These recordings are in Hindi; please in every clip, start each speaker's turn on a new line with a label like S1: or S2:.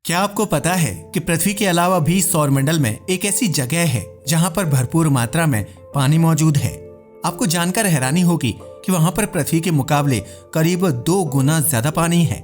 S1: क्या आपको पता है कि पृथ्वी के अलावा भी सौरमंडल में एक ऐसी जगह है जहां पर भरपूर मात्रा में पानी मौजूद है। आपको जानकर हैरानी होगी कि वहां पर पृथ्वी के मुकाबले करीब 2 गुना ज्यादा पानी है।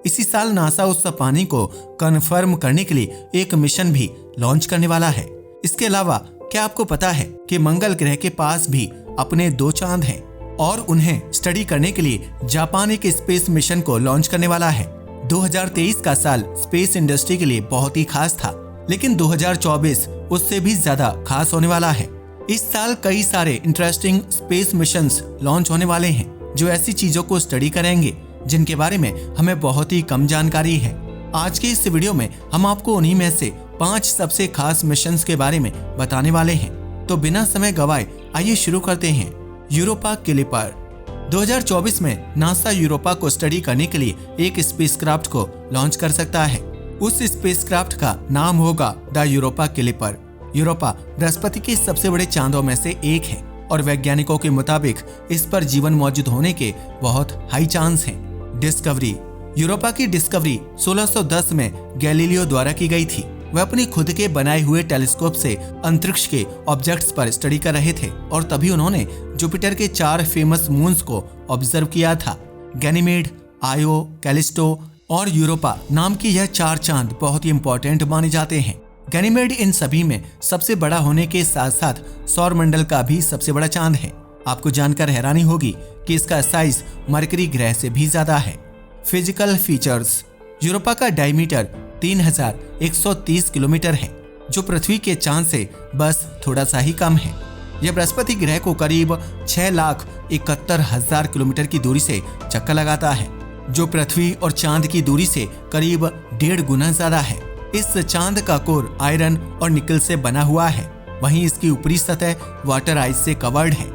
S1: इसी साल नासा उस पानी को कंफर्म करने के लिए एक मिशन भी लॉन्च करने वाला है। इसके अलावा क्या आपको पता है कि मंगल ग्रह के पास भी अपने 2 चांद हैं और उन्हें स्टडी करने के लिए जापान एक स्पेस मिशन को लॉन्च करने वाला है। 2023 का साल स्पेस इंडस्ट्री के लिए बहुत ही खास था, लेकिन 2024 उससे भी ज्यादा खास होने वाला है। इस साल कई सारे इंटरेस्टिंग स्पेस मिशंस लॉन्च होने वाले हैं जो ऐसी चीजों को स्टडी करेंगे जिनके बारे में हमें बहुत ही कम जानकारी है। आज के इस वीडियो में हम आपको उन्हीं में से 5 सबसे खास मिशंस के बारे में बताने वाले हैं। तो बिना समय गवाए आइए शुरू करते हैं। यूरोपा क्लिपर 2024 में नासा यूरोपा को स्टडी करने के लिए एक स्पेसक्राफ्ट को लॉन्च कर सकता है। उस स्पेसक्राफ्ट का नाम होगा the Europa clipper. Europa Brihaspati के सबसे बड़े चांदों में से एक है और वैज्ञानिकों के मुताबिक इस पर जीवन मौजूद होने के बहुत हाई चांस हैं। डिस्कवरी यूरोपा की डिस्कवरी 1610 में गैलीलियो द्वारा की गई थी। वह अपनी खुद के बनाए हुए टेलीस्कोप से अंतरिक्ष के ऑब्जेक्ट्स पर स्टडी कर रहे थे और तभी उन्होंने जुपिटर के 4 फेमस मून्स को ऑब्जर्व किया था। गैनीमेड, आयो, कैलिस्टो और यूरोपा नाम की यह 4 चांद बहुत ही इंपॉर्टेंट माने जाते हैं। गैनीमेड इन सभी में सबसे बड़ा होने के साथ साथ सौरमंडल का भी सबसे बड़ा चांद है। आपको जानकर हैरानी होगी कि इसका साइज मरकरी ग्रह से भी ज्यादा है। फिजिकल फीचर्स यूरोपा का डायमीटर 3130 किलोमीटर है, जो पृथ्वी के चांद से बस थोड़ा सा ही कम है। यह बृहस्पति ग्रह को करीब 6,71,000 किलोमीटर की दूरी से चक्कर लगाता है, जो पृथ्वी और चांद की दूरी से करीब 1.5 गुना ज्यादा है। इस चांद का कोर आयरन और निकल से बना हुआ है, वहीं इसकी ऊपरी सतह वाटर आइस से कवर्ड है।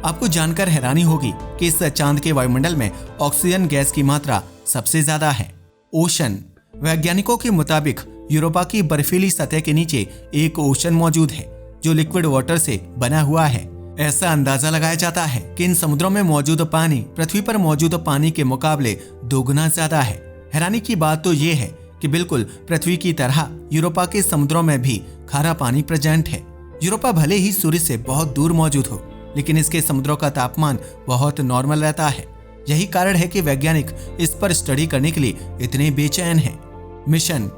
S1: आपको जानकर हैरानी होगी कि इस चांद के वायुमंडल में ऑक्सीजन गैस की मात्रा सबसे ज्यादा है। ओशन वैज्ञानिकों के मुताबिक यूरोपा की बर्फीली सतह के नीचे एक ओशन मौजूद है जो लिक्विड वाटर से बना हुआ है। ऐसा अंदाजा लगाया जाता है कि इन समुद्रों में मौजूद पानी पृथ्वी पर मौजूद पानी के मुकाबले 2 गुना ज्यादा है। हैरानी की बात तो ये है कि बिल्कुल पृथ्वी की तरह यूरोपा के समुद्रों में भी खारा पानी प्रेजेंट है। यूरोपा भले ही सूर्य से बहुत दूर मौजूद हो, लेकिन इसके समुद्रों का तापमान बहुत नॉर्मल रहता है। यही कारण है कि वैज्ञानिक इस पर स्टडी करने के लिए इतने बेचैन हैं। मिशन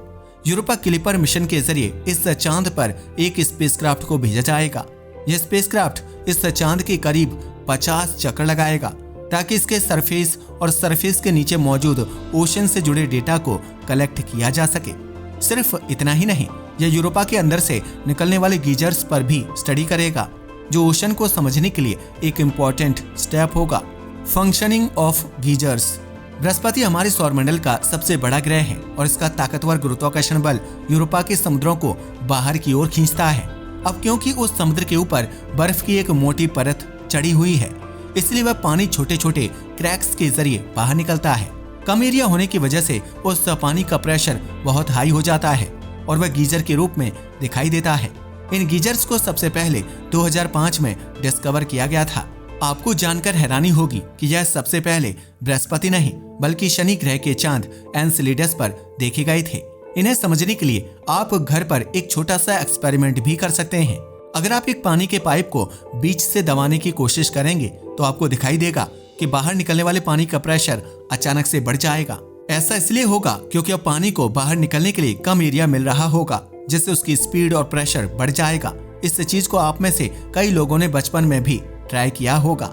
S1: यूरोपा क्लिपर मिशन के जरिए इस चांद पर एक स्पेसक्राफ्ट को भेजा जाएगा। यह स्पेसक्राफ्ट इस चांद के करीब 50 चक्कर लगाएगा ताकि इसके सरफेस और सरफेस के नीचे मौजूद ओशन से जुड़े डेटा को कलेक्ट किया जा सके। सिर्फ इतना ही नहीं, यह यूरोपा के अंदर से निकलने वाले गीजर्स पर भी स्टडी करेगा, जो ओशन को समझने के लिए एक इम्पोर्टेंट स्टेप होगा। फंक्शनिंग ऑफ गीजर्स बृहस्पति हमारे सौरमंडल का सबसे बड़ा ग्रह है और इसका ताकतवर गुरुत्वाकर्षण बल यूरोपा के समुद्रों को बाहर की ओर खींचता है। अब क्योंकि उस समुद्र के ऊपर बर्फ की एक मोटी परत चढ़ी हुई है, इसलिए वह पानी छोटे छोटे क्रैक्स के जरिए बाहर निकलता है। कम एरिया होने की वजह से उस पानी का प्रेशर बहुत हाई हो जाता है और वह गीजर के रूप में दिखाई देता है। इन गीजर्स को सबसे पहले 2005 में डिस्कवर किया गया था। आपको जानकर हैरानी होगी कि यह सबसे पहले बृहस्पति नहीं बल्कि शनि ग्रह के चांद एनसेलेडस पर देखे गए थे। इन्हें समझने के लिए आप घर पर एक छोटा सा एक्सपेरिमेंट भी कर सकते हैं। अगर आप एक पानी के पाइप को बीच से दबाने की कोशिश करेंगे तो आपको दिखाई देगा कि बाहर निकलने वाले पानी का प्रेशर अचानक से बढ़ जाएगा। ऐसा इसलिए होगा क्योंकि अब पानी को बाहर निकलने के लिए कम एरिया मिल रहा होगा, जिससे उसकी स्पीड और प्रेशर बढ़ जाएगा। इस चीज को आप में से कई लोगों ने बचपन में भी ट्राई किया होगा।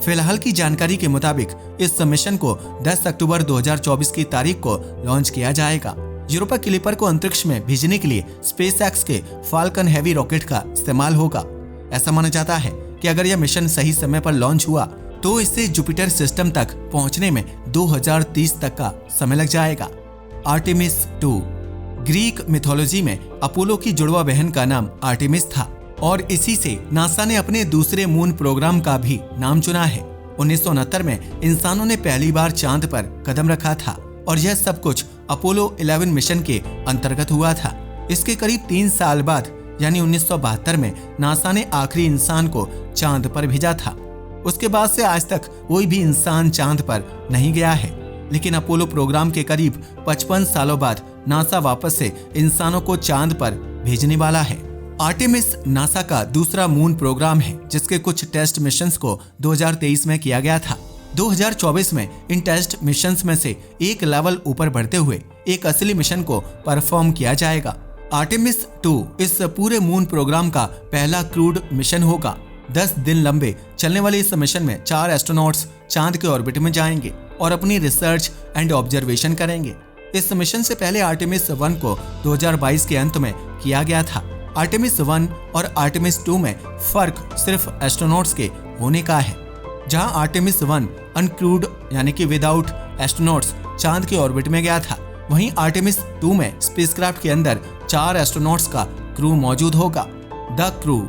S1: फिलहाल की जानकारी के मुताबिक इस मिशन को 10 अक्टूबर 2024 की तारीख को लॉन्च किया जाएगा। यूरोपा क्लिपर को अंतरिक्ष में भेजने के लिए स्पेसएक्स के फाल्कन हेवी रॉकेट का इस्तेमाल होगा। ऐसा माना जाता है कि अगर यह मिशन सही समय पर लॉन्च हुआ तो इससे जुपिटर सिस्टम तक पहुंचने में 2030 तक का समय लग जाएगा। आर्टेमिस 2 ग्रीक मिथोलॉजी में अपोलो की जुड़वा बहन का नाम आर्टेमिस था और इसी से नासा ने अपने दूसरे मून प्रोग्राम का भी नाम चुना है। 1969 में इंसानों ने पहली बार चांद पर कदम रखा था और यह सब कुछ अपोलो 11 मिशन के अंतर्गत हुआ था। इसके करीब 3 साल बाद यानी 1972 में नासा ने आखिरी इंसान को चांद पर भेजा था। उसके बाद से आज तक कोई भी इंसान चांद पर नहीं गया है, लेकिन अपोलो प्रोग्राम के करीब 55 सालों बाद नासा वापस से इंसानों को चांद पर भेजने वाला है। आर्टेमिस नासा का दूसरा मून प्रोग्राम है जिसके कुछ टेस्ट मिशंस को 2023 में किया गया था। 2024 में इन टेस्ट मिशंस में से एक लेवल ऊपर बढ़ते हुए एक असली मिशन को परफॉर्म किया जाएगा। आर्टेमिस 2 इस पूरे मून प्रोग्राम का पहला क्रूड मिशन होगा। 10 दिन लंबे चलने वाले इस मिशन में 4 एस्ट्रोनॉट्स चांद के ऑर्बिट में जाएंगे और अपनी रिसर्च एंड ऑब्जर्वेशन करेंगे। इस मिशन से पहले आर्टेमिस 1 को 2022 के अंत में किया गया था। आर्टेमिस 1 और आर्टेमिस 2 में फर्क सिर्फ एस्ट्रोनॉट्स के होने का है। जहां आर्टेमिस 1 अनक्रूड यानी कि विदाउट एस्ट्रोनॉट्स चांद के ऑर्बिट में गया था, वहीं आर्टेमिस 2 में स्पेसक्राफ्ट के अंदर 4 एस्ट्रोनॉट्स का क्रू मौजूद होगा। द क्रू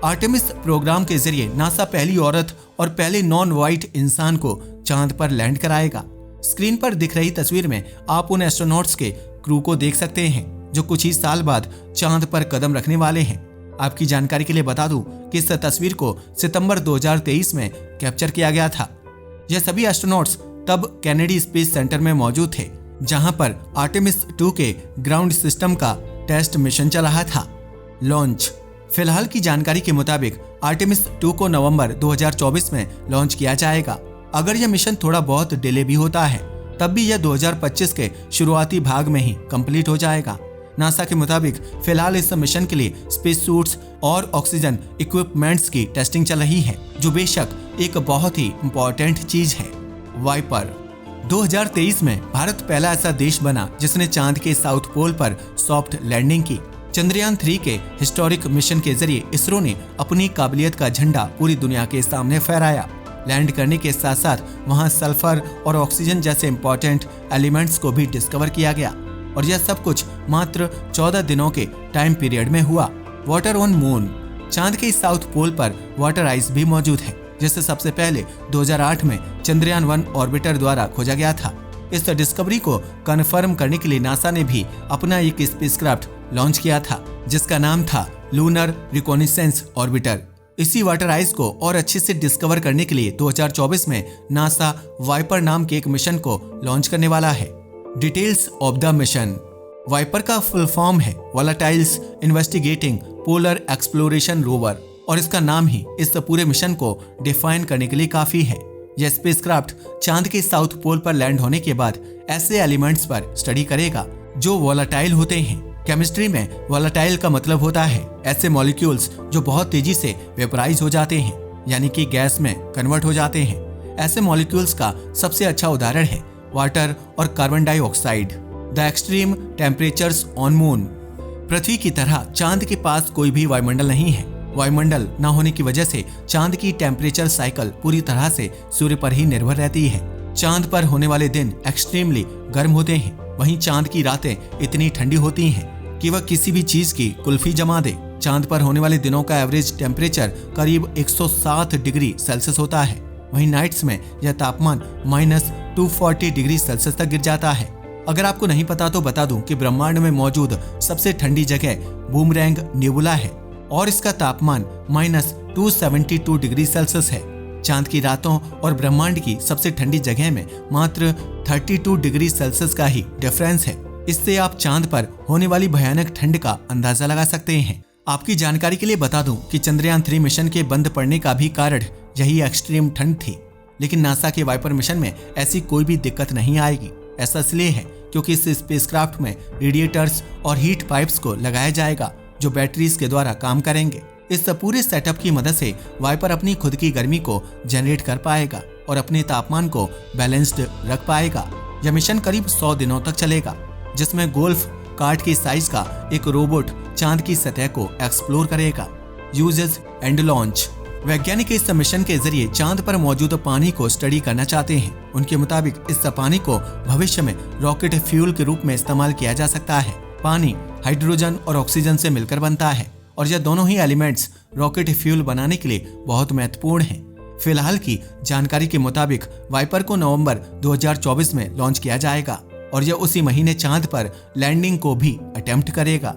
S1: आर्टेमिस प्रोग्राम के जरिए नासा पहली औरत और पहले नॉन व्हाइट इंसान को चांद पर लैंड कराएगा। स्क्रीन पर दिख रही तस्वीर में आप उन एस्ट्रोनॉट्स के क्रू को देख सकते हैं जो कुछ ही साल बाद चांद पर कदम रखने वाले हैं। आपकी जानकारी के लिए बता दूं कि इस तस्वीर को सितंबर 2023 में कैप्चर किया गया था। यह सभी एस्ट्रोनॉट्स तब कैनेडी स्पेस सेंटर में मौजूद थे जहां पर आर्टेमिस 2 के ग्राउंड सिस्टम का टेस्ट मिशन चल रहा था। लॉन्च फिलहाल की जानकारी के मुताबिक आर्टेमिस 2 को नवंबर 2024 में लॉन्च किया जाएगा। अगर यह मिशन थोड़ा बहुत डिले भी होता है तब भी यह 2025 के शुरुआती भाग में ही कंप्लीट हो जाएगा। नासा के मुताबिक फिलहाल इस मिशन के लिए स्पेस सूट्स और ऑक्सीजन इक्विपमेंट्स की टेस्टिंग चल रही है, जो बेशक एक बहुत ही इंपॉर्टेंट चीज है। वाइपर 2023 में भारत पहला ऐसा देश बना जिसने चांद के साउथ पोल पर सॉफ्ट लैंडिंग की। चंद्रयान 3 के हिस्टोरिक मिशन के जरिए इसरो ने अपनी काबिलियत का झंडा पूरी दुनिया के सामने फहराया। लैंड करने के साथ साथ वहां सल्फर और ऑक्सीजन जैसे इंपॉर्टेंट एलिमेंट्स को भी डिस्कवर किया गया और यह सब कुछ मात्र 14 दिनों के टाइम पीरियड में हुआ। वाटर ऑन मून चांद के साउथ पोल पर वाटर आइस भी मौजूद है जिसे सबसे पहले 2008 में चंद्रयान 1 ऑर्बिटर द्वारा खोजा गया था। इस डिस्कवरी को कन्फर्म करने के लिए नासा ने भी अपना एक स्पेसक्राफ्ट लॉन्च किया था जिसका नाम था लूनर रिकॉनिसेंस ऑर्बिटर। इसी वाटर आइस को और अच्छे से डिस्कवर करने के लिए 2024 में नासा वाइपर नाम के एक मिशन को लॉन्च करने वाला है। Details of the mission VIPER का फुल फॉर्म है volatiles investigating polar exploration rover और इसका नाम ही इस पूरे मिशन को डिफाइन करने के लिए काफी है। यह स्पेसक्राफ्ट चांद के साउथ पोल पर लैंड होने के बाद ऐसे एलिमेंट्स पर स्टडी करेगा जो वॉलेटाइल होते हैं। केमिस्ट्री में वॉलेटाइल का मतलब होता है ऐसे मॉलिक्यूल्स जो बहुत तेजी से वेपराइज हो जाते हैं, यानी कि गैस में कन्वर्ट हो जाते हैं। ऐसे मॉलिक्यूल्स का सबसे अच्छा उदाहरण है वाटर और carbon dioxide. The extreme temperatures on moon पृथ्वी की तरह चांद के पास कोई भी वायुमंडल नहीं है। वायुमंडल न होने की वजह से चांद की टेम्परेचर साइकिल पूरी तरह से सूर्य पर ही निर्भर रहती है। चांद पर होने वाले दिन एक्सट्रीमली गर्म होते हैं, वहीं चांद की रातें इतनी ठंडी होती हैं कि वह किसी भी चीज की कुल्फी जमा दे। चांद पर होने वाले दिनों का एवरेज टेम्परेचर करीब 107 डिग्री सेल्सियस होता है, वहीं नाइट्स में यह तापमान -240 डिग्री सेल्सियस तक गिर जाता है। अगर आपको नहीं पता तो बता दूं कि ब्रह्मांड में मौजूद सबसे ठंडी जगह बूमरैंग नेबुला है और इसका तापमान -272 डिग्री सेल्सियस है। चांद की रातों और ब्रह्मांड की सबसे ठंडी जगह में मात्र 32 डिग्री सेल्सियस का ही डिफरेंस है। इससे आप चांद पर होने वाली भयानक ठंड का अंदाजा लगा सकते हैं। आपकी जानकारी के लिए बता दूं कि चंद्रयान 3 मिशन के बंद पड़ने का भी कारण यही एक्सट्रीम ठंड थी, लेकिन नासा के वाइपर मिशन में ऐसी कोई भी दिक्कत नहीं आएगी। ऐसा इसलिए है क्योंकि इस स्पेसक्राफ्ट में रेडिएटर्स और हीट पाइप्स को लगाया जाएगा जो बैटरीज के द्वारा काम करेंगे। इस पूरे सेटअप की मदद से वाइपर अपनी खुद की गर्मी को जनरेट कर पाएगा और अपने तापमान को बैलेंस्ड रख पाएगा। यह मिशन करीब 100 दिनों तक चलेगा, जिसमें गोल्फ कार्ट के साइज का एक रोबोट चांद की सतह को एक्सप्लोर करेगा। यूजेस एंड लॉन्च वैज्ञानिक इस मिशन के जरिए चांद पर मौजूद पानी को स्टडी करना चाहते हैं। उनके मुताबिक इस पानी को भविष्य में रॉकेट फ्यूल के रूप में इस्तेमाल किया जा सकता है। पानी हाइड्रोजन और ऑक्सीजन से मिलकर बनता है और यह दोनों ही एलिमेंट्स रॉकेट फ्यूल बनाने के लिए बहुत महत्वपूर्ण हैं। फिलहाल की जानकारी के मुताबिक वाइपर को नवंबर 2024 में लॉन्च किया जाएगा और यह उसी महीने चांद पर लैंडिंग को भी अटेम्प्ट करेगा।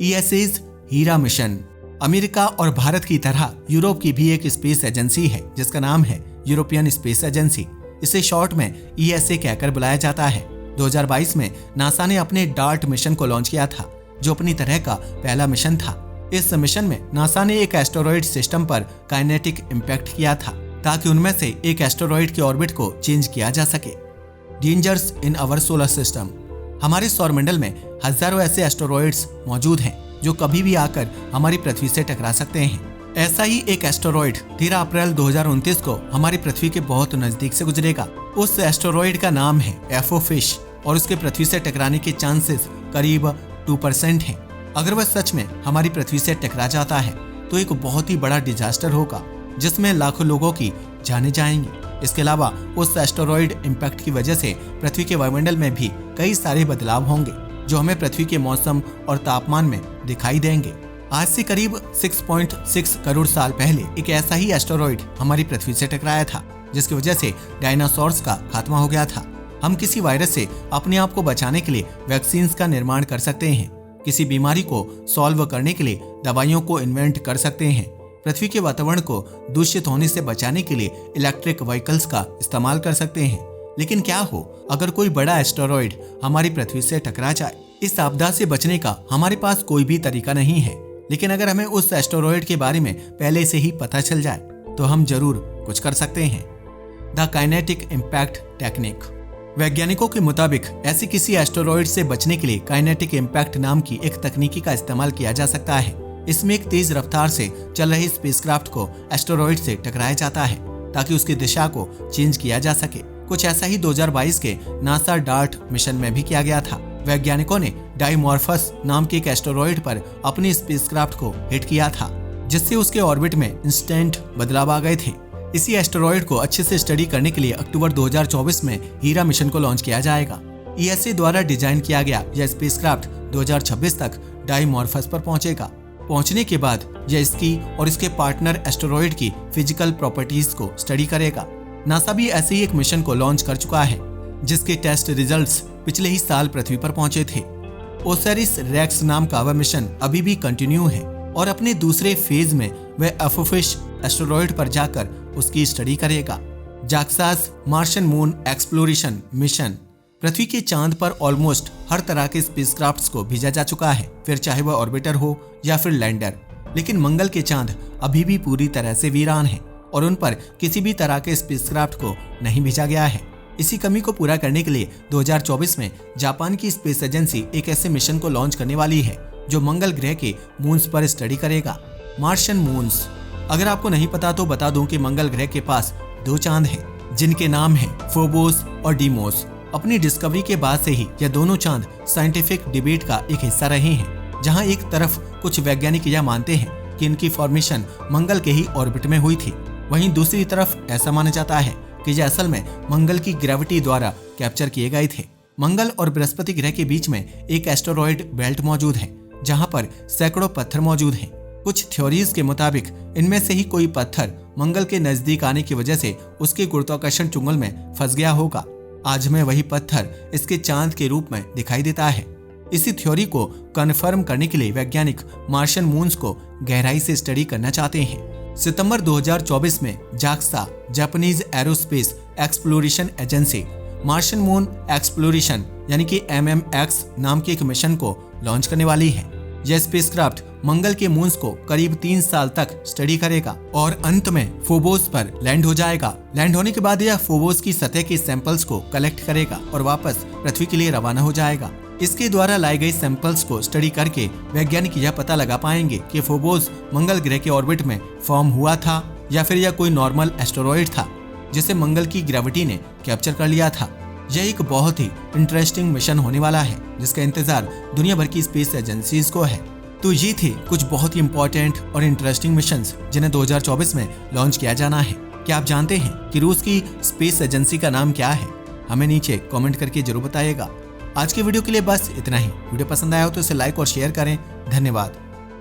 S1: ESA's हीरा मिशन अमेरिका और भारत की तरह यूरोप की भी एक स्पेस एजेंसी है जिसका नाम है यूरोपियन स्पेस एजेंसी। इसे शॉर्ट में ESA कहकर बुलाया जाता है। 2022 में नासा ने अपने डार्ट मिशन को लॉन्च किया था, जो अपनी तरह का पहला मिशन था। इस मिशन में नासा ने एक एस्टेरॉयड सिस्टम पर काइनेटिक इम्पैक्ट किया था, ताकि उनमें से एक एस्टेरॉयड के ऑर्बिट को चेंज किया जा सके। Dangers in our solar system. हमारे सौरमंडल में हजारों ऐसे एस्टेरॉयड्स मौजूद हैं जो कभी भी आकर हमारी पृथ्वी से टकरा सकते हैं। ऐसा ही एक एस्टेरॉयड 13 अप्रैल 2029 को हमारी पृथ्वी के बहुत नजदीक से गुजरेगा। उस एस्टेरॉयड का नाम है एफोफिश और उसके पृथ्वी से टकराने के चांसेस करीब 2% हैं। अगर वह सच में हमारी पृथ्वी से टकरा जाता है तो एक बहुत ही बड़ा डिजास्टर होगा, जिसमें लाखों लोगों की जानें जाएंगी। इसके अलावा उस एस्टेरॉयड इम्पैक्ट की वजह से पृथ्वी के वायुमंडल में भी कई सारे बदलाव होंगे, जो हमें पृथ्वी के मौसम और तापमान में दिखाई देंगे। आज से करीब 6.6 करोड़ साल पहले एक ऐसा ही एस्टेरॉयड हमारी पृथ्वी से टकराया था, जिसकी वजह से डायनासोर्स का खात्मा हो गया था। हम किसी वायरस से अपने आप को बचाने के लिए वैक्सीन का निर्माण कर सकते हैं, किसी बीमारी को सॉल्व करने के लिए दवाइयों को इन्वेंट कर सकते हैं, पृथ्वी के वातावरण को दूषित होने से बचाने के लिए इलेक्ट्रिक व्हीकल्स का इस्तेमाल कर सकते हैं। लेकिन क्या हो अगर कोई बड़ा एस्टेरॉयड हमारी पृथ्वी से टकरा जाए? इस आपदा से बचने का हमारे पास कोई भी तरीका नहीं है, लेकिन अगर हमें उस एस्टेरॉयड के बारे में पहले से ही पता चल जाए तो हम जरूर कुछ कर सकते हैं। The kinetic impact technique. वैज्ञानिकों के मुताबिक ऐसे किसी एस्टेरॉयड से बचने के लिए काइनेटिक इम्पैक्ट नाम की एक तकनीकी का इस्तेमाल किया जा सकता है। इसमें एक तेज रफ्तार से चल रही स्पेसक्राफ्ट को एस्टेरॉयड से टकराया जाता है, ताकि उसकी दिशा को चेंज किया जा सके। कुछ ऐसा ही 2022 के नासा डार्ट मिशन में भी किया गया था। वैज्ञानिकों ने डाइमॉर्फस नाम के एक एस्टेरॉयड पर अपनी स्पेसक्राफ्ट को हिट किया था, जिससे उसके ऑर्बिट में इंस्टेंट बदलाव आ गए थे। इसी एस्टेरॉयड को अच्छे से स्टडी करने के लिए अक्टूबर 2024 में हीरा मिशन को लॉन्च किया जाएगा। ईएसए द्वारा डिजाइन किया गया यह स्पेसक्राफ्ट 2026 तक डाइमॉर्फस पर पहुंचेगा। पहुंचने के बाद यह इसकी और इसके पार्टनर एस्टेरॉयड की फिजिकल प्रॉपर्टीज को स्टडी करेगा। नासा भी ऐसे ही एक मिशन को लॉन्च कर चुका है, जिसके टेस्ट रिजल्ट्स पिछले ही साल पृथ्वी पर पहुंचे थे। ओसिरिस रेक्स नाम का वह मिशन अभी भी कंटिन्यू है और अपने दूसरे फेज में वह एफोफिश एस्टेरॉयड पर जाकर उसकी स्टडी करेगा। जाक्सास मार्शियन मून एक्सप्लोरेशन मिशन। पृथ्वी के चांद पर ऑलमोस्ट हर तरह के स्पेसक्राफ्ट्स को भेजा जा चुका है, फिर चाहे वह ऑर्बिटर हो या फिर लैंडर। लेकिन मंगल के चांद अभी भी पूरी तरह से वीरान हैं और उन पर किसी भी तरह के स्पेसक्राफ्ट को नहीं भेजा गया है। इसी कमी को पूरा करने के लिए 2024 में जापान की स्पेस एजेंसी एक ऐसे मिशन को लॉन्च करने वाली है जो मंगल ग्रह के मून्स पर स्टडी करेगा। Martian moons. अगर आपको नहीं पता तो बता दूं कि मंगल ग्रह के पास 2 चांद हैं, जिनके नाम हैं फोबोस और डीमोस। अपनी डिस्कवरी के बाद से ही यह दोनों चांद साइंटिफिक डिबेट का एक हिस्सा रहे हैं, जहां एक तरफ कुछ वैज्ञानिक यह मानते हैं कि इनकी फॉर्मेशन मंगल के ही ऑर्बिट में हुई थी, वहीं दूसरी तरफ ऐसा माना जाता है कि यह असल में मंगल की ग्रेविटी द्वारा कैप्चर किए गए थे। मंगल और बृहस्पति ग्रह के बीच में एक एस्टेरॉयड बेल्ट मौजूद है, जहां पर सैकड़ों पत्थर मौजूद हैं। कुछ थ्योरीज के मुताबिक इनमें से ही कोई पत्थर मंगल के नजदीक आने की वजह से उसके गुरुत्वाकर्षण चुंगल में फंस गया होगा। आज में वही पत्थर इसके चांद के रूप में दिखाई देता है। इसी थ्योरी को कन्फर्म करने के लिए वैज्ञानिक मार्शियन मून्स को गहराई से स्टडी करना चाहते हैं। सितंबर 2024 में JAXA Japanese aerospace exploration agency Martian moon exploration यानी कि MMX नाम के एक मिशन को लॉन्च करने वाली है। यह स्पेसक्राफ्ट मंगल के मून्स को करीब 3 साल तक स्टडी करेगा और अंत में फोबोस पर लैंड हो जाएगा। लैंड होने के बाद यह फोबोस की सतह के सैंपल्स को कलेक्ट करेगा और वापस पृथ्वी के लिए रवाना हो जाएगा। इसके द्वारा लाए गए सैंपल्स को स्टडी करके वैज्ञानिक यह पता लगा पाएंगे कि फोबोस मंगल ग्रह के ऑर्बिट में फॉर्म हुआ था या फिर यह कोई नॉर्मल एस्टेरॉयड था जिसे मंगल की ग्रेविटी ने कैप्चर कर लिया था। यह एक बहुत ही इंटरेस्टिंग मिशन होने वाला है, जिसका इंतजार दुनिया भर की स्पेस एजेंसीज को है। तो ये थे कुछ बहुत ही इंपॉर्टेंट और इंटरेस्टिंग मिशंस जिन्हें 2024 में लॉन्च किया जाना है। क्या आप जानते हैं कि रूस की स्पेस एजेंसी का नाम क्या है? हमें नीचे कमेंट करके जरूर बताइएगा। आज के वीडियो के लिए बस इतना ही। वीडियो पसंद आया हो तो इसे लाइक और शेयर करें। धन्यवाद।